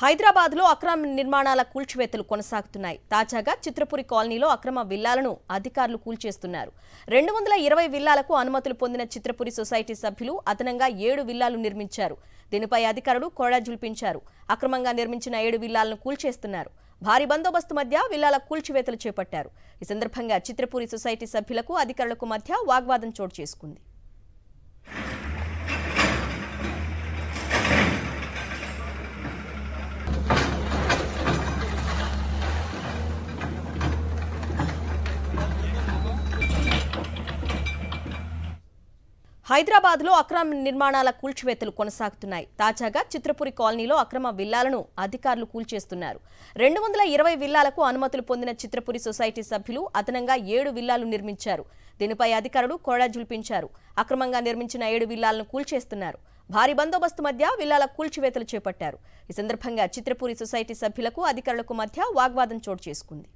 హైదరాబాద్లో అక్రమ నిర్మాణాల కూల్చివేతలు కొనసాగుతున్నాయి. తాజాగా చిత్రపురి కాలనీలో అక్రమ విల్లాలను అధికారులు కూల్చేస్తున్నారు. 220 విల్లాలకు అనుమతులు పొందిన చిత్రపురి సొసైటీ సభ్యులు అదనంగా 7 విల్లాలు నిర్మించారు. దీనిపై అధికారులు కొరడా జుల్పించారు. అక్రమంగా నిర్మించిన 7 విల్లాలను కూల్చేస్తున్నారు. భారీ బందోబస్తు మధ్య విల్లాల కూల్చివేతలు చేపట్టారు. ఈ సందర్భంగా చిత్రపురి సొసైటీ సభ్యులకు అధికారులకు మధ్య వాగ్వాదం చోటు చేసుకుంది. హైదరాబాద్లో అక్రమ నిర్మాణాల కూల్చివేతలు కొనసాగుతున్నాయి. తాజాగా చిత్రపురి కాలనీలో అక్రమ విల్లాలను అధికారులు కూల్చేస్తున్నారు. 220 విల్లాలకు అనుమతులు పొందిన చిత్రపురి సొసైటీ సభ్యులు అదనంగా 7 విల్లాలు నిర్మించారు. దీనిపై అధికారులు కొరడా జుల్పించారు. అక్రమంగా నిర్మించిన 7 విల్లాలను కూల్చేస్తున్నారు. భారీ బందోబస్తు మధ్య విల్లాల కూల్చివేతలు చేపట్టారు. ఈ సందర్భంగా చిత్రపురి సొసైటీ సభ్యులకు అధికారులకు మధ్య వాగ్వాదం చోటు చేసుకుంది.